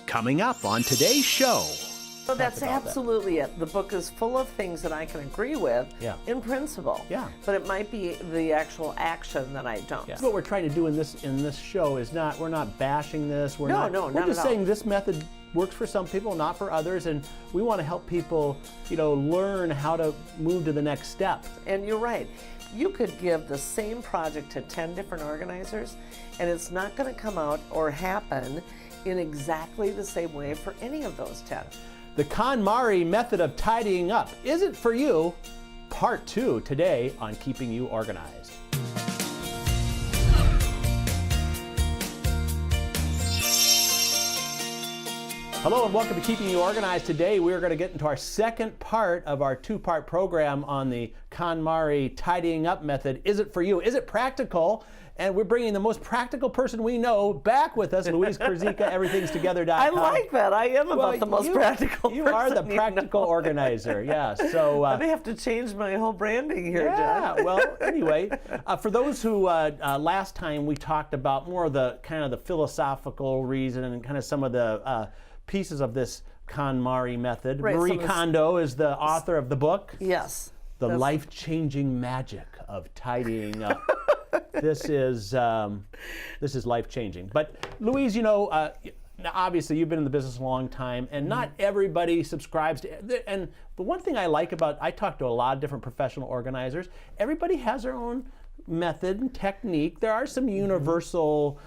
Coming up on today's show. So that's absolutely it. The book is full of things that I can agree with in principle. Yeah. But it might be the actual action that I don't. Yeah. What we're trying to do in this show is we're not bashing this. We're just saying this method works for some people, not for others, and we want to help people, learn how to move to the next step. And you're right. You could give the same project to 10 different organizers, and it's not going to come out or happen in exactly the same way for any of those 10. The KonMari method of tidying up. Is it for you? Part 2 today on Keeping You Organized. Hello and welcome to Keeping You Organized. Today we are going to get into our second part of our two-part program on the KonMari tidying up method. Is it for you? Is it practical? And we're bringing the most practical person we know back with us, Louise Kurzika, everythingstogether.com. I like that. I am about the most practical person. You are the practical organizer, yeah. So I may have to change my whole branding here, John. Yeah, well, anyway, for those who, last time we talked about more of the kind of the philosophical reason and kind of some of the pieces of this KonMari method. Right, Marie Kondo is the author of the book. Yes. The life-changing magic of tidying up. This is life-changing. But Louise, obviously you've been in the business a long time, and not everybody subscribes to. And the one thing I like I talk to a lot of different professional organizers. Everybody has their own method and technique. There are some universal,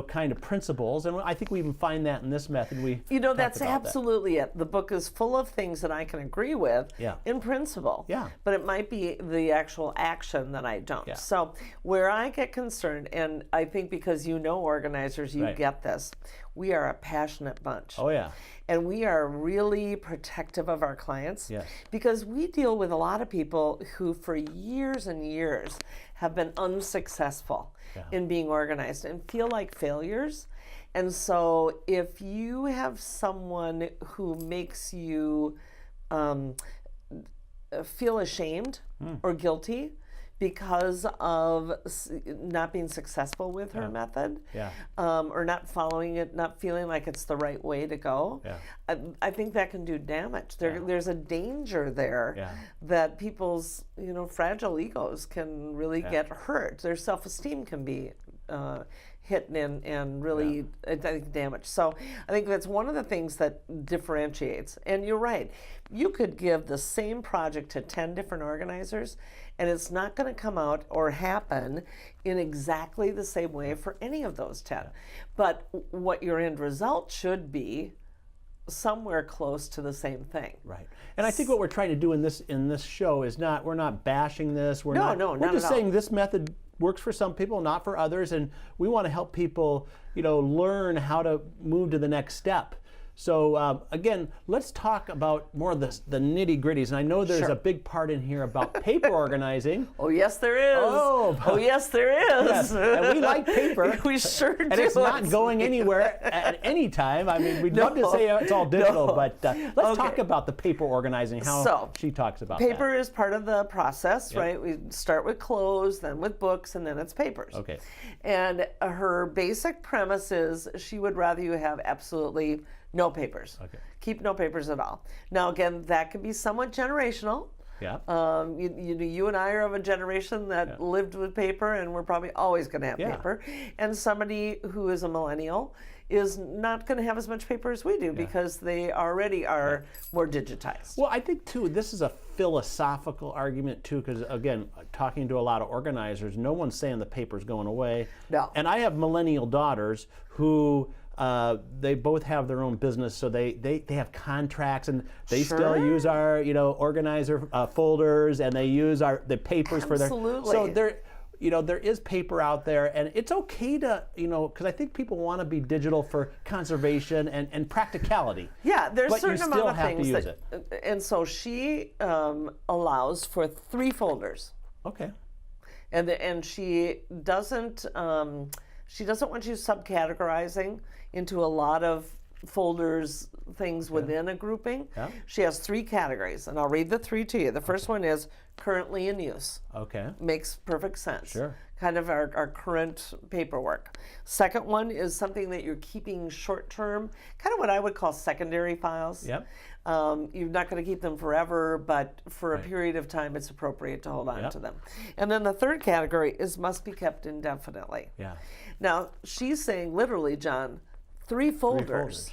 kind of principles, and I think we even find that in this method. That's absolutely it. The book is full of things that I can agree with in principle. Yeah. But it might be the actual action that I don't. Yeah. So where I get concerned, and I think because organizers, you get this. We are a passionate bunch. Oh yeah. And we are really protective of our clients. Yes. Because we deal with a lot of people who for years and years have been unsuccessful in being organized and feel like failures. And so if you have someone who makes you feel ashamed or guilty because of not being successful with her method, or not following it, not feeling like it's the right way to go, I think that can do damage. There's a danger there that people's fragile egos can really get hurt. Their self-esteem can be hit and really I think damaged. So I think that's one of the things that differentiates. And you're right. You could give the same project to 10 different organizers, and it's not going to come out or happen in exactly the same way for any of those 10. But what your end result should be somewhere close to the same thing. Right. And I think what we're trying to do in this show is we're not bashing this. We're just saying this method works for some people, not for others, and we want to help people, learn how to move to the next step. So again, let's talk about more of the nitty-gritties. And I know there's a big part in here about paper organizing. Oh, yes, there is. Oh, yes, there is. Yes. And we like paper. We sure do. And it's not going anywhere at any time. I mean, we'd love to say it's all digital, but let's talk about the paper organizing, how she talks about paper is part of the process, right? We start with clothes, then with books, and then it's papers. Okay. And her basic premise is she would rather you have absolutely no papers. Okay. Keep no papers at all. Now, again, that can be somewhat generational. Yeah. You and I are of a generation that lived with paper, and we're probably always going to have paper. And somebody who is a millennial is not going to have as much paper as we do because they already are more digitized. Well, I think, too, this is a philosophical argument, too, because, again, talking to a lot of organizers, no one's saying the paper's going away. No. And I have millennial daughters who they both have their own business, so they have contracts, and they still use our organizer folders, and they use the papers for their. So there is paper out there, and it's okay to because I think people want to be digital for conservation and practicality. Yeah, there's a certain amount of things to use it. And so she allows for 3 folders. Okay. And she doesn't want you subcategorizing into a lot of folders, things within a grouping. She has 3 categories, and I'll read the 3 to you. The first one is currently in use. Okay. Makes perfect sense. Sure. Kind of our current paperwork. Second one is something that you're keeping short term, kind of what I would call secondary files. Yep. You're not going to keep them forever, but for a period of time, it's appropriate to hold on to them. And then the third category is must be kept indefinitely. Yeah. Now, she's saying literally, John, 3 folders.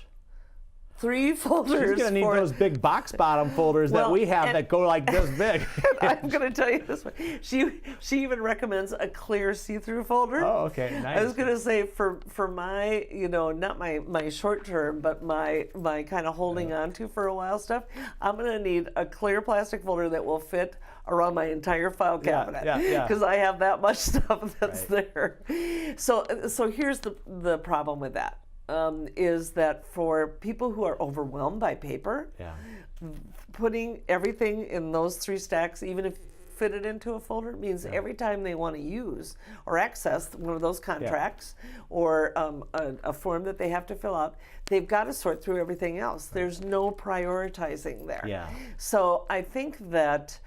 3 folders. She's going to need those big box bottom folders that we have that go like this big. I'm going to tell you this one. She even recommends a clear see-through folder. Oh, okay, nice. I was going to say for my, not my short term, but my kind of holding on to for a while stuff, I'm going to need a clear plastic folder that will fit around my entire file cabinet. Because I have that much stuff that's there. So here's the problem with that. Is that for people who are overwhelmed by paper, putting everything in those 3 stacks, even if fitted into a folder, means every time they want to use or access one of those contracts or a form that they have to fill out, they've got to sort through everything else. There's no prioritizing there. So I think that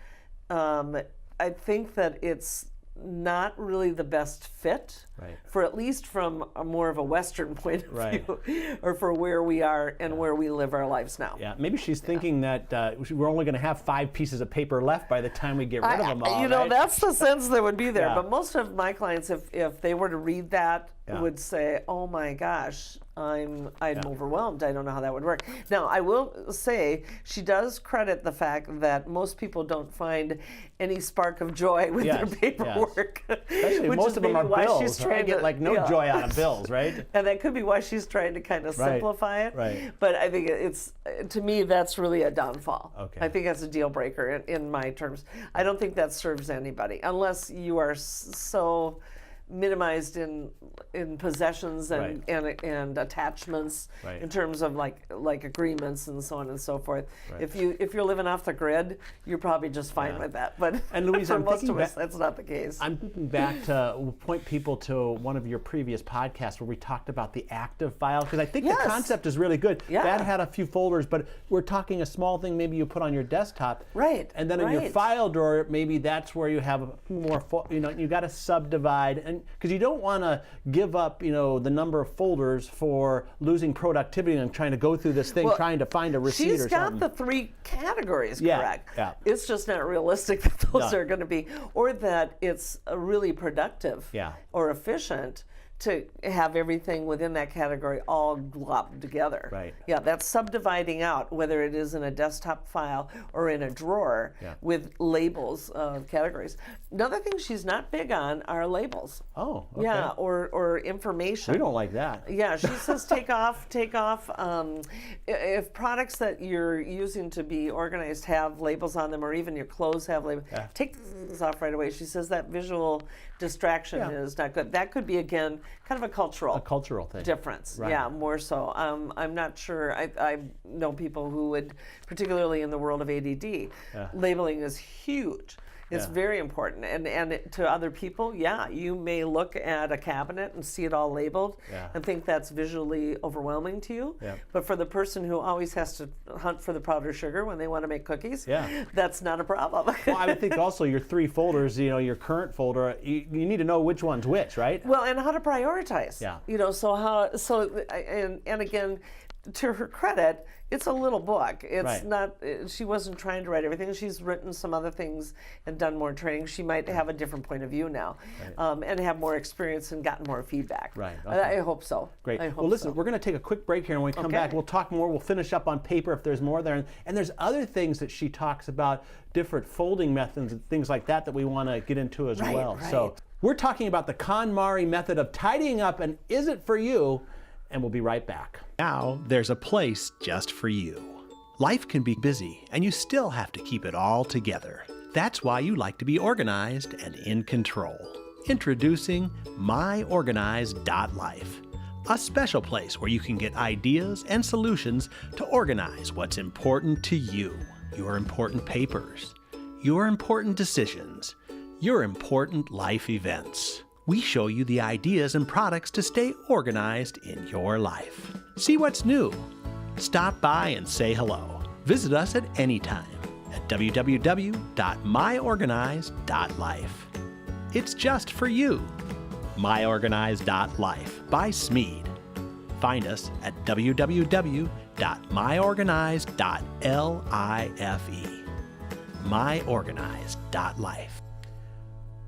it's not really the best fit for at least from a more of a Western point of view, or for where we are and where we live our lives now. Yeah, maybe she's thinking that we're only going to have 5 pieces of paper left by the time we get rid of them all. That's the sense that would be there. But most of my clients, if they were to read that, would say, "Oh my gosh, I'm overwhelmed. I don't know how that would work." Now, I will say she does credit the fact that most people don't find any spark of joy with their paperwork. Especially most of them are bills. I get like no joy out of bills, right? And that could be why she's trying to kind of simplify it. Right. But I think to me, that's really a downfall. Okay. I think that's a deal breaker in my terms. I don't think that serves anybody unless you are so minimized in possessions and attachments in terms of like agreements and so on and so forth. If you're living off the grid, you're probably just fine with that. But and Louise, for most of us, that's not the case. I'm thinking back to point people to one of your previous podcasts where we talked about the active file, because I think the concept is really good. That had a few folders, but we're talking a small thing maybe you put on your desktop. Right. And then in your file drawer, maybe that's where you have more. You got to subdivide, and because you don't want to give up, the number of folders for losing productivity and trying to go through this thing trying to find a receipt or something. She's got the 3 categories correct. Yeah. It's just not realistic that those are going to be, or that it's really productive or efficient to have everything within that category all globbed together. Right. Yeah, that's subdividing out, whether it is in a desktop file or in a drawer with labels of categories. Another thing she's not big on are labels. Oh, okay. Yeah, or information. We don't like that. Yeah, she says take off. If products that you're using to be organized have labels on them, or even your clothes have labels, take those off right away. She says that visual distraction is not good. That could be, again, kind of a cultural thing difference. Right. Yeah, more so. I'm not sure. I know people who would, particularly in the world of ADD, labeling is huge. It's very important. And to other people, you may look at a cabinet and see it all labeled and think that's visually overwhelming to you. But for the person who always has to hunt for the powdered sugar when they want to make cookies, that's not a problem. Well, I would think also your 3 folders, your current folder, you need to know which one's which, right? Well, and how to prioritize. Yeah. And again, to her credit, it's a little book. It's not, she wasn't trying to write everything. She's written some other things and done more training. She might have a different point of view now and have more experience and gotten more feedback. Right. Okay. I hope so. Great. I hope well, listen, we're going to take a quick break here, and when we come back, we'll talk more. We'll finish up on paper if there's more there. And there's other things that she talks about, different folding methods and things like that we want to get into as well. Right. So we're talking about the KonMari method of tidying up, and is it for you? And we'll be right back. Now there's a place just for you. Life can be busy, and you still have to keep it all together. That's why you like to be organized and in control. Introducing MyOrganized.life, a special place where you can get ideas and solutions to organize what's important to you, your important papers, your important decisions, your important life events. We show you the ideas and products to stay organized in your life. See what's new. Stop by and say hello. Visit us at any time at www.myorganize.life. It's just for you. myorganize.life by Smead. Find us at www.myorganize.life. myorganize.life.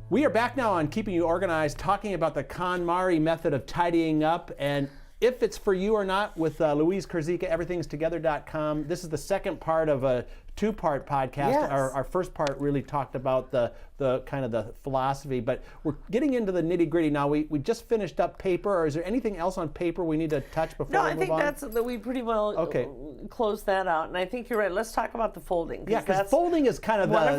We are back now on Keeping You Organized, talking about the KonMari method of tidying up, and if it's for you or not, with Louise Kurzika, everythingstogether.com. This is the second part of a two-part podcast. Yes. Our first part really talked about the kind of the philosophy, but we're getting into the nitty-gritty now. We just finished up paper, or is there anything else on paper we need to touch before we move on? No, I think that we pretty well closed that out, and I think you're right. Let's talk about the folding. Yeah, because folding is kind of one of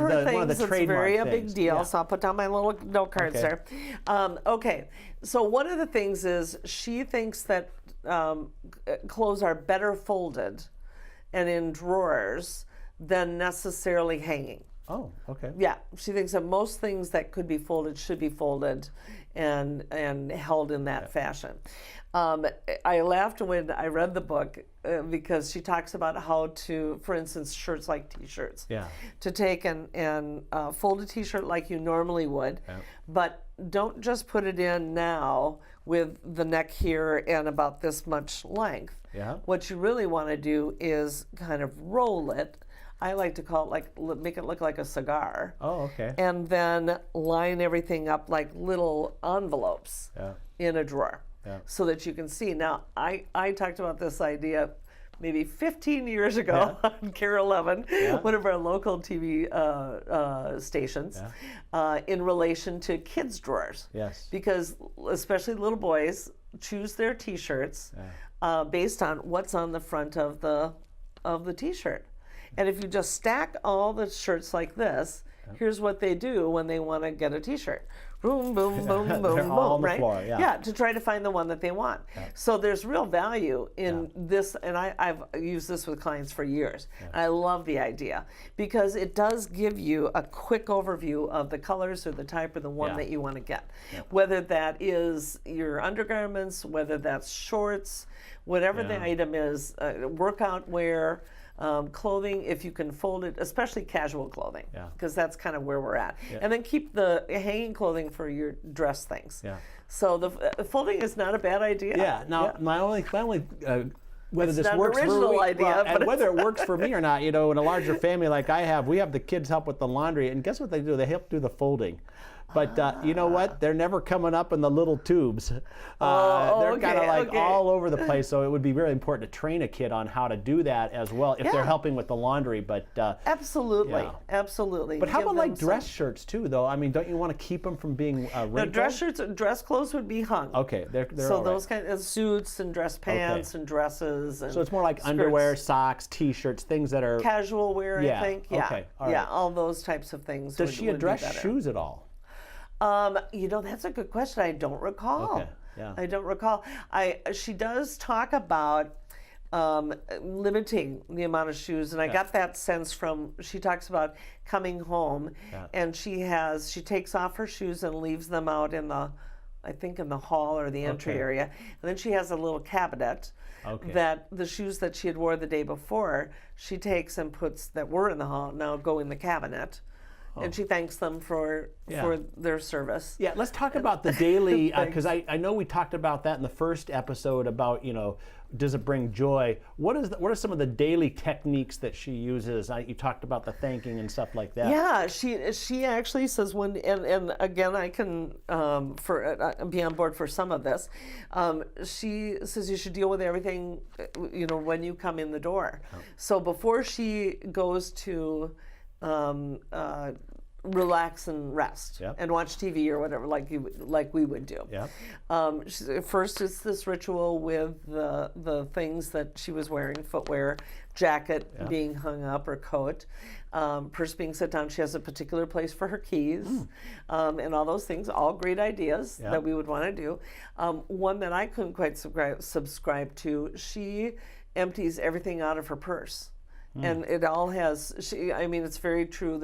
the trademark very things. A big deal, Yeah. so I'll put down my little note cards there. Okay, so one of the things is she thinks that clothes are better folded and in drawers than necessarily hanging. Oh, okay. Yeah, she thinks that most things that could be folded should be folded and held in that fashion. I laughed when I read the book because she talks about how to, for instance, shirts like T-shirts. Yeah. To take and fold a T-shirt like you normally would, but don't just put it in now with the neck here and about this much length. Yeah. What you really want to do is kind of roll it. I like to call it make it look like a cigar. Oh, okay. And then line everything up like little envelopes in a drawer so that you can see. Now, I talked about this idea maybe 15 years ago on KARE 11, one of our local TV stations, in relation to kids' drawers. Yes. Because especially little boys choose their T-shirts based on what's on the front of the T-shirt. And if you just stack all the shirts like this, here's what they do when they want to get a T-shirt. Boom, boom, boom, boom, They're boom, all on the right? floor, yeah. To try to find the one that they want. So there's real value in this, and I've used this with clients for years. And I love the idea because it does give you a quick overview of the colors or the type or the one that you want to get. Whether that is your undergarments, whether that's shorts, whatever the item is, workout wear, clothing, if you can fold it, especially casual clothing, because that's kind of where we're at. And then keep the hanging clothing for your dress things. So the folding is not a bad idea. Yeah. Now, my only whether It's this not an works original for me, idea, but and whether it works for me or not, in a larger family like I have, we have the kids help with the laundry, and guess what they do? They help do the folding. But you know what? They're never coming up in the little tubes. They're kind of like all over the place. So it would be really important to train a kid on how to do that as well if they're helping with the laundry. But absolutely, absolutely. But how about like dress shirts too, though? I mean, don't you want to keep them from being wrinkled? No, dress shirts, dress clothes would be hung. Okay, they're so all those right. kind of suits and dress pants and dresses. And so it's more like skirts. underwear, socks, T-shirts, things that are casual wear. I think. Yeah. Okay. All right. All those types of things. Does she address shoes at all? That's a good question. I don't recall. Okay. Yeah. I don't recall. She does talk about limiting the amount of shoes, and I got that sense from, she talks about coming home and she takes off her shoes and leaves them out in the hall or the entry area. And then she has a little cabinet that the shoes that she had wore the day before, she takes and puts that were in the hall now go in the cabinet. And she thanks them for their service. Yeah, let's talk about the daily, because I know we talked about that in the first episode about, does it bring joy? What are some of the daily techniques that she uses? You talked about the thanking and stuff like that. Yeah, she actually says and again I can be on board for some of this. She says you should deal with everything, when you come in the door. So before she goes to relax and rest and watch TV or whatever, like we would do. First, it's this ritual with the things that she was wearing: footwear, jacket being hung up, or coat, purse being set down. She has a particular place for her keys, and all those things. All great ideas that we would want to do. One that I couldn't quite subscribe to: she empties everything out of her purse. And it all has, it's very true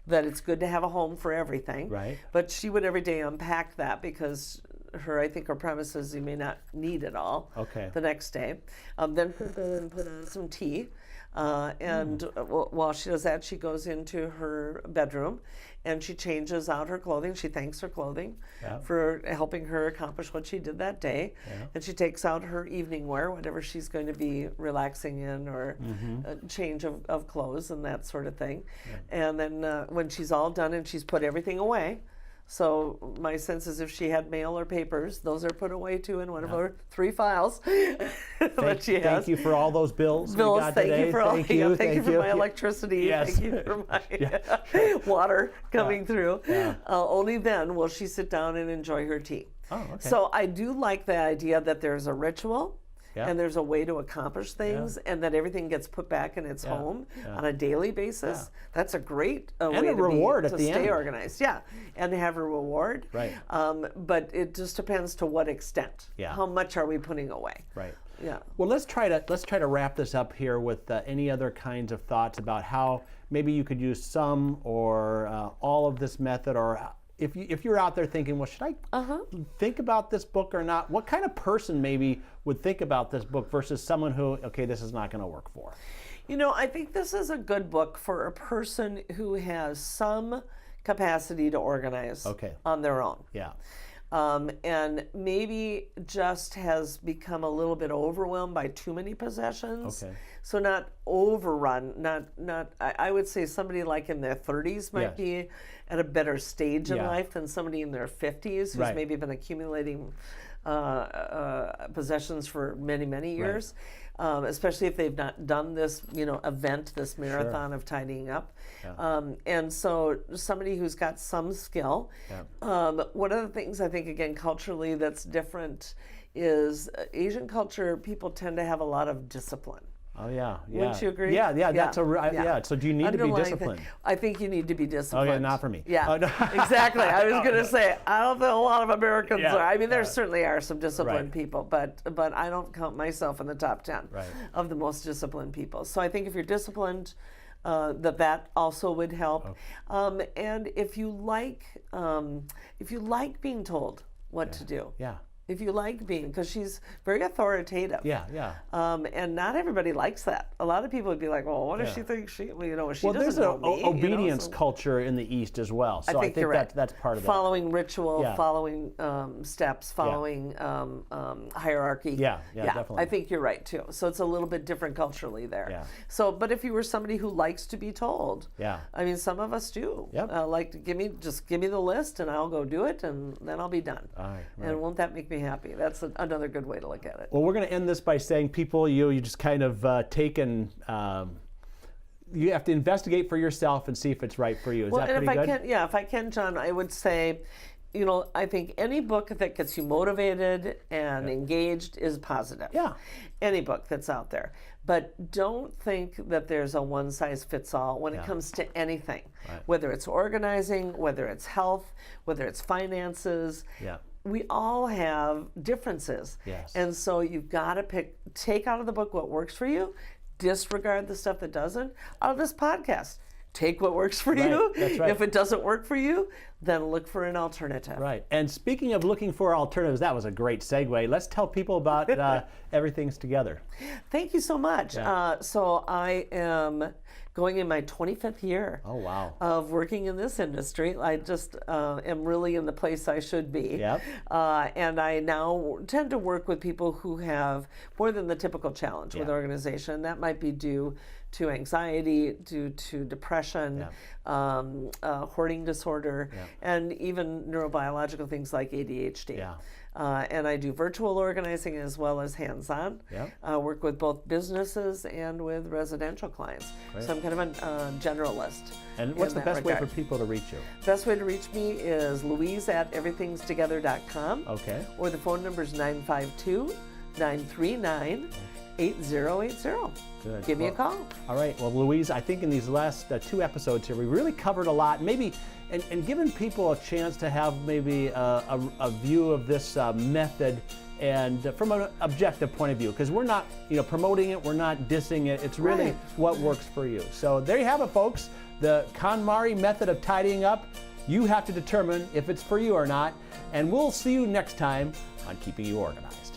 that it's good to have a home for everything. Right. But she would every day unpack that because I think her premise is you may not need it all Okay. the next day. Then put on some tea. While she does that, she goes into her bedroom and she changes out her clothing. She thanks her clothing for helping her accomplish what she did that day. Yeah. And she takes out her evening wear, whatever she's going to be relaxing in, or a change of clothes and that sort of thing. Yeah. And then when she's all done and she's put everything away, so my sense is if she had mail or papers, those are put away too in one of her 3 files that she has. Thank you for all those bills we got thank today. you for all. Thank you. Thank you for my electricity. Yes. Thank you for my water coming through. Yeah. Only then will she sit down and enjoy her tea. Oh, okay. So I do like the idea that there's a ritual. Yeah. And there's a way to accomplish things, and that everything gets put back in its home on a daily basis. Yeah. That's a great way to stay organized. Yeah, and to have a reward. Right. But it just depends to what extent. Yeah. How much are we putting away? Right. Yeah. Well, let's try to wrap this up here with any other kinds of thoughts about how maybe you could use some or all of this method, or if you're out there thinking, well, should I think about this book or not? What kind of person maybe would think about this book versus someone who, okay, this is not going to work for? I think this is a good book for a person who has some capacity to organize on their own. Yeah. And maybe just has become a little bit overwhelmed by too many possessions. Okay. So not overrun, I would say somebody like in their 30s might be at a better stage in life than somebody in their 50s who's maybe been accumulating possessions for many, many years. Right. Especially if they've not done this, event, this marathon of tidying up. Yeah. And so somebody who's got some skill. Yeah. One of the things I think, again, culturally that's different is Asian culture, people tend to have a lot of discipline. Oh, yeah. Wouldn't you agree? Yeah. That's So do you need to be disciplined? I think you need to be disciplined. Okay, not for me. Yeah, exactly. I was going to say, I don't think a lot of Americans are. I mean, there certainly are some disciplined people, but I don't count myself in the top 10 of the most disciplined people. So I think if you're disciplined, that also would help. Okay. And if you like being told what to do. Yeah. If you like being, because she's very authoritative. Yeah. And not everybody likes that. A lot of people would be like, well, what does she think she doesn't know me. There's an obedience culture in the East as well. So I think that's part of it. Following ritual, following steps, following hierarchy. Yeah, definitely. I think you're right too. So it's a little bit different culturally there. Yeah. So, but if you were somebody who likes to be told, I mean, some of us do. Yep. Like, give me the list and I'll go do it and then I'll be done. All right. And won't that make me happy? That's another good way to look at it. Well, we're going to end this by saying, people, you just kind of you have to investigate for yourself and see if it's right for you. Is that pretty good? If I can, John, I would say, I think any book that gets you motivated and engaged is positive. Yeah. Any book that's out there. But don't think that there's a one-size-fits-all when it comes to anything, whether it's organizing, whether it's health, whether it's finances. Yeah. We all have differences. Yes. And so you've got to take out of the book what works for you, disregard the stuff that doesn't. Out of this podcast, take what works for you. That's right. If it doesn't work for you, then look for an alternative. Right. And speaking of looking for alternatives, that was a great segue. Let's tell people about Everything's Together. Thank you so much. Yeah. So I am going in my 25th year of working in this industry. I just am really in the place I should be. Yep. And I now tend to work with people who have more than the typical challenge with organization. That might be due to anxiety, due to depression, hoarding disorder, and even neurobiological things like ADHD. Yeah. And I do virtual organizing as well as hands-on. Yep. Work with both businesses and with residential clients. Great. So I'm kind of a generalist. And what's the best way for people to reach you? Best way to reach me is louise@everythingstogether.com. Okay. Or the phone number is 952-939-8080. Good. Give me a call. All right. Well, Louise, I think in these last 2 episodes here, we really covered a lot. Maybe, and given people a chance to have maybe a view of this method, and from an objective point of view, because we're not, promoting it, we're not dissing it. It's really what works for you. So there you have it, folks. The KonMari method of tidying up. You have to determine if it's for you or not. And we'll see you next time on Keeping You Organized.